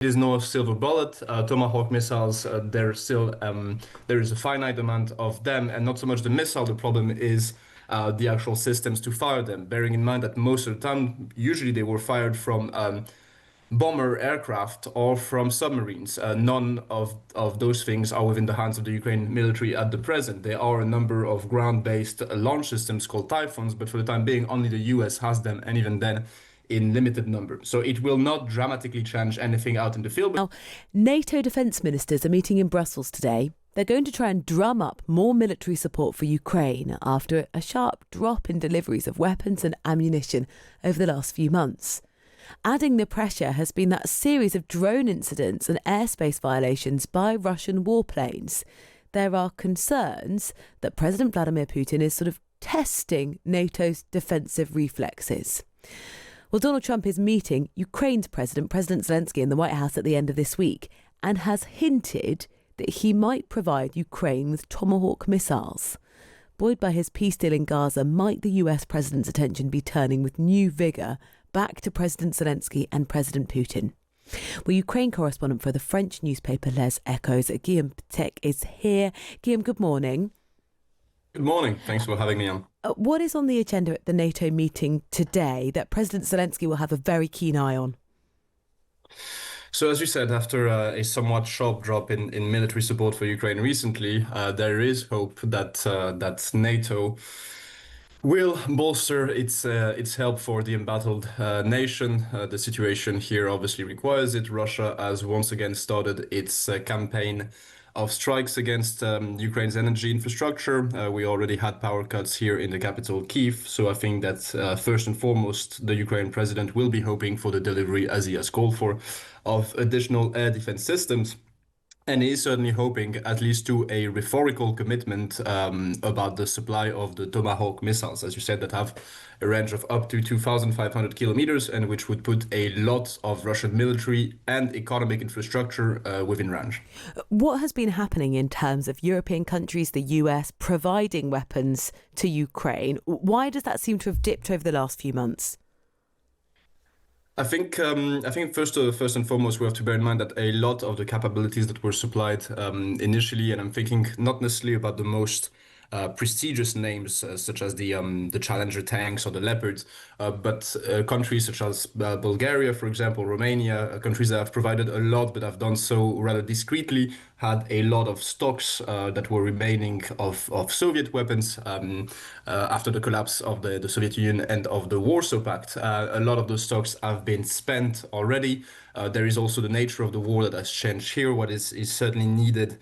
is no silver bullet. Tomahawk missiles, there is a finite amount of them, and not so much the missile. The problem is the actual systems to fire them. Bearing in mind that most of the time, usually they were fired from bomber aircraft or from submarines. None of those things are within the hands of the Ukraine military at the present. There are a number of ground-based launch systems called Typhoons, but for the time being, only the US has them, and even then, in limited number. So it will not dramatically change anything out in the field. Now, NATO defence ministers are meeting in Brussels today. They're going to try and drum up more military support for Ukraine after a sharp drop in deliveries of weapons and ammunition over the last few months. Adding the pressure has been that series of drone incidents and airspace violations by Russian warplanes. There are concerns that President Vladimir Putin is sort of testing NATO's defensive reflexes. Well, Donald Trump is meeting Ukraine's President Zelenskyy, in the White House at the end of this week, and has hinted that he might provide Ukraine with Tomahawk missiles. Buoyed by his peace deal in Gaza, might the US president's attention be turning with new vigour back to President Zelenskyy and President Putin? Well, Ukraine correspondent for the French newspaper Les Echos, Guillaume Ptak, is here. Guillaume, good morning. Good morning. Thanks for having me on. What is on the agenda at the NATO meeting today that President Zelenskyy will have a very keen eye on? So, as you said, after a somewhat sharp drop in military support for Ukraine recently, there is hope that NATO will bolster its help for the embattled nation. The situation here obviously requires it. Russia has once again started its campaign of strikes against Ukraine's energy infrastructure. We already had power cuts here in the capital, Kyiv. So I think that first and foremost, the Ukrainian president will be hoping for the delivery, as he has called for, of additional air defense systems. And he is certainly hoping at least to a rhetorical commitment about the supply of the Tomahawk missiles, as you said, that have a range of up to 2,500 kilometers and which would put a lot of Russian military and economic infrastructure within range. What has been happening in terms of European countries, the US, providing weapons to Ukraine? Why does that seem to have dipped over the last few months? I think first and foremost, we have to bear in mind that a lot of the capabilities that were supplied initially, and I'm thinking not necessarily about the most prestigious names such as the Challenger tanks or the Leopards, but countries such as Bulgaria, for example, Romania, countries that have provided a lot but have done so rather discreetly, had a lot of stocks that were remaining of Soviet weapons after the collapse of the Soviet Union and of the Warsaw Pact. A lot of those stocks have been spent already. There is also the nature of the war that has changed here. What is certainly needed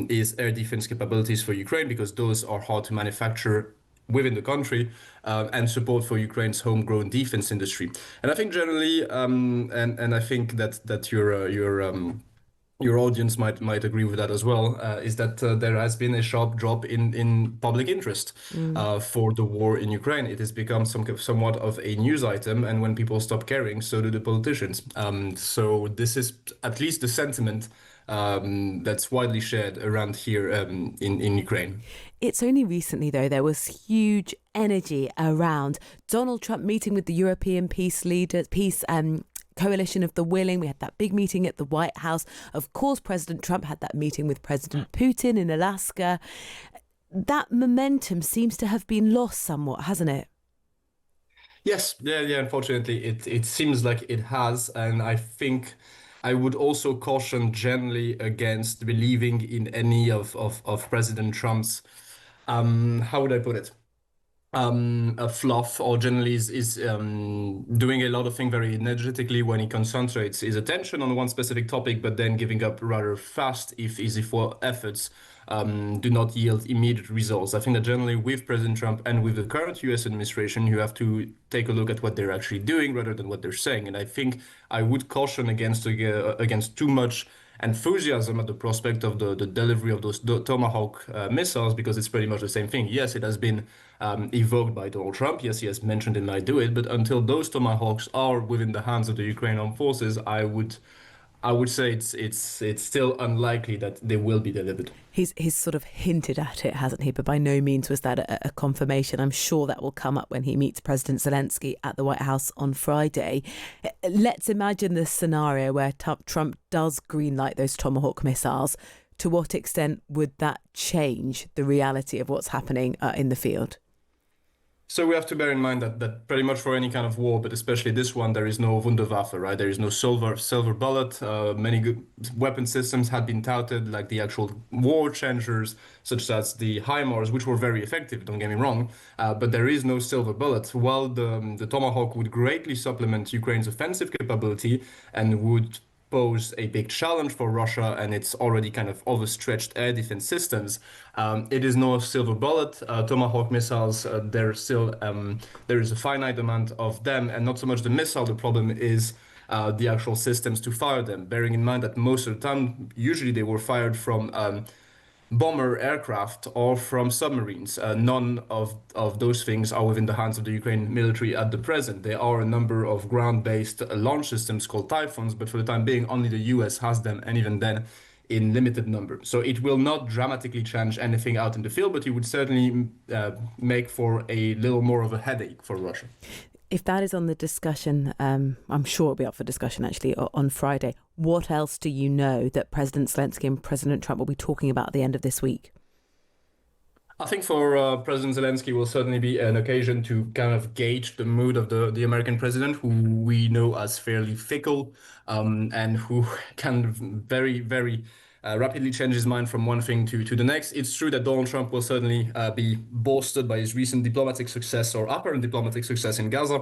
is air defense capabilities for Ukraine, because those are hard to manufacture within the country, and support for Ukraine's homegrown defense industry. And I think generally, and I think that your audience might agree with that as well, is that there has been a sharp drop in public interest for the war in Ukraine. It has become somewhat of a news item, and when people stop caring, so do the politicians. So this is at least the sentiment that's widely shared around here in Ukraine. It's only recently, though, there was huge energy around Donald Trump meeting with the European peace leaders, Coalition of the Willing. We had that big meeting at the White House. Of course, President Trump had that meeting with President Putin in Alaska. That momentum seems to have been lost somewhat, hasn't it? Yes, yeah. Unfortunately, it seems like it has, and I think I would also caution generally against believing in any of President Trump's, how would I put it? A fluff, or generally is doing a lot of things very energetically when he concentrates his attention on one specific topic, but then giving up rather fast if his efforts do not yield immediate results. I think that generally with President Trump and with the current US administration, you have to take a look at what they're actually doing rather than what they're saying. And I think I would caution against too much enthusiasm at the prospect of the delivery of those Tomahawk missiles, because it's pretty much the same thing. Yes, it has been evoked by Donald Trump. Yes, he has mentioned it might do it, but until those Tomahawks are within the hands of the Ukrainian armed forces, I I would say it's still unlikely that they will be delivered. He's sort of hinted at it, hasn't he? But by no means was that a confirmation. I'm sure that will come up when he meets President Zelenskyy at the White House on Friday. Let's imagine this scenario where Trump does greenlight those Tomahawk missiles. To what extent would that change the reality of what's happening in the field? So we have to bear in mind that pretty much for any kind of war, but especially this one, there is no Wunderwaffe, right? There is no silver bullet. Many good weapon systems had been touted, like the actual war changers, such as the HIMARS, which were very effective, don't get me wrong. But there is no silver bullet. While the Tomahawk would greatly supplement Ukraine's offensive capability and would pose a big challenge for Russia and its already kind of overstretched air defense systems. It is no silver bullet. Tomahawk missiles, there is a finite amount of them, and not so much the missile. The problem is the actual systems to fire them. Bearing in mind that most of the time, usually they were fired from bomber aircraft or from submarines. None of those things are within the hands of the Ukrainian military at the present. There are a number of ground-based launch systems called Typhoons, but for the time being, only the US has them, and even then in limited number. So it will not dramatically change anything out in the field, but it would certainly make for a little more of a headache for Russia. If that is on the discussion, I'm sure it'll be up for discussion actually on Friday. What else do you know that President Zelenskyy and President Trump will be talking about at the end of this week? I think for President Zelenskyy will certainly be an occasion to kind of gauge the mood of the American president, who we know as fairly fickle and who can very, very rapidly change his mind from one thing to the next. It's true that Donald Trump will certainly be bolstered by his recent diplomatic success or apparent diplomatic success in Gaza.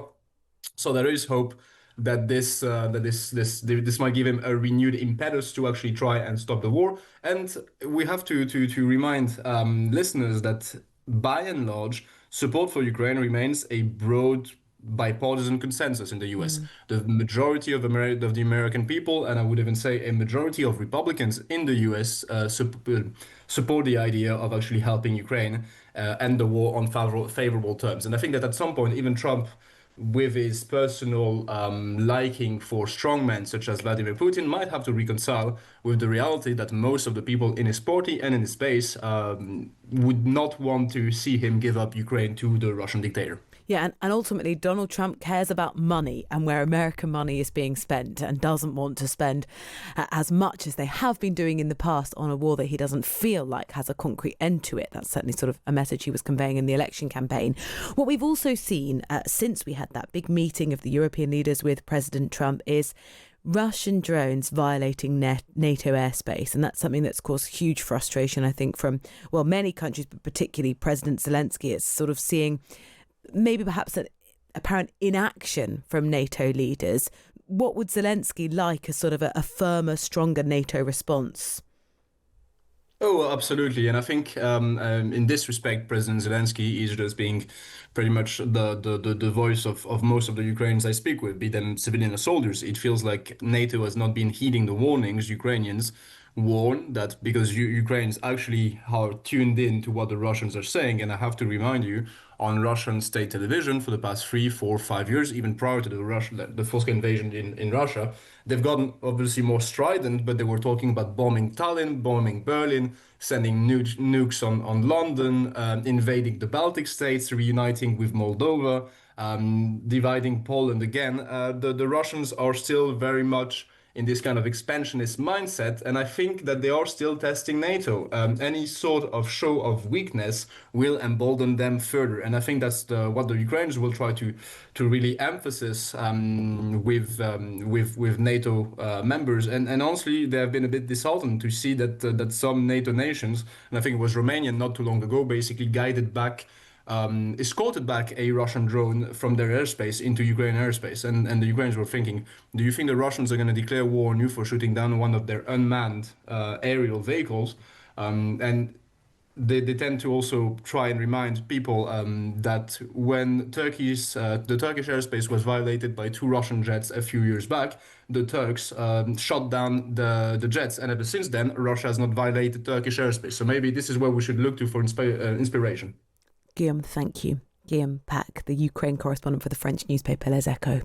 So there is hope that this might give him a renewed impetus to actually try and stop the war. And we have to remind listeners that by and large, support for Ukraine remains a broad bipartisan consensus in the US. The majority of the American people, and I would even say a majority of Republicans in the US, support the idea of actually helping Ukraine end the war on favorable terms. And I think that at some point, even Trump, with his personal liking for strongmen such as Vladimir Putin, might have to reconcile with the reality that most of the people in his party and in his base would not want to see him give up Ukraine to the Russian dictator. Yeah, and ultimately Donald Trump cares about money and where American money is being spent, and doesn't want to spend as much as they have been doing in the past on a war that he doesn't feel like has a concrete end to it. That's certainly sort of a message he was conveying in the election campaign. What we've also seen since we had that big meeting of the European leaders with President Trump is Russian drones violating NATO airspace. And that's something that's caused huge frustration, I think, from, well, many countries, but particularly President Zelenskyy. It's sort of seeing maybe perhaps an apparent inaction from NATO leaders. What would Zelenskyy like as sort of a firmer, stronger NATO response? Oh, absolutely. And I think in this respect, President Zelenskyy is just being pretty much the voice of most of the Ukrainians I speak with, be them civilian or soldiers. It feels like NATO has not been heeding the warnings Ukrainians warn, that because Ukrainians actually are tuned in to what the Russians are saying. And I have to remind you, on Russian state television for the past 3, 4, 5 years, even prior to the full-scale invasion in Russia, they've gotten obviously more strident, but they were talking about bombing Tallinn, bombing Berlin, sending nukes on London, invading the Baltic states, reuniting with Moldova, dividing Poland again. The Russians are still very much in this kind of expansionist mindset, and I think that they are still testing NATO. Any sort of show of weakness will embolden them further, and I think that's what the Ukrainians will try to really emphasize with NATO members. And honestly, they have been a bit disheartened to see that some NATO nations, and I think it was Romania not too long ago, basically escorted back a Russian drone from their airspace into Ukrainian airspace. And the Ukrainians were thinking, do you think the Russians are going to declare war on you for shooting down one of their unmanned aerial vehicles? And they tend to also try and remind people that when the Turkish airspace was violated by 2 Russian jets a few years back, the Turks shot down the jets. And ever since then, Russia has not violated Turkish airspace. So maybe this is where we should look to for inspiration. Guillaume, thank you. Guillaume Ptak, the Ukraine correspondent for the French newspaper Les Echos.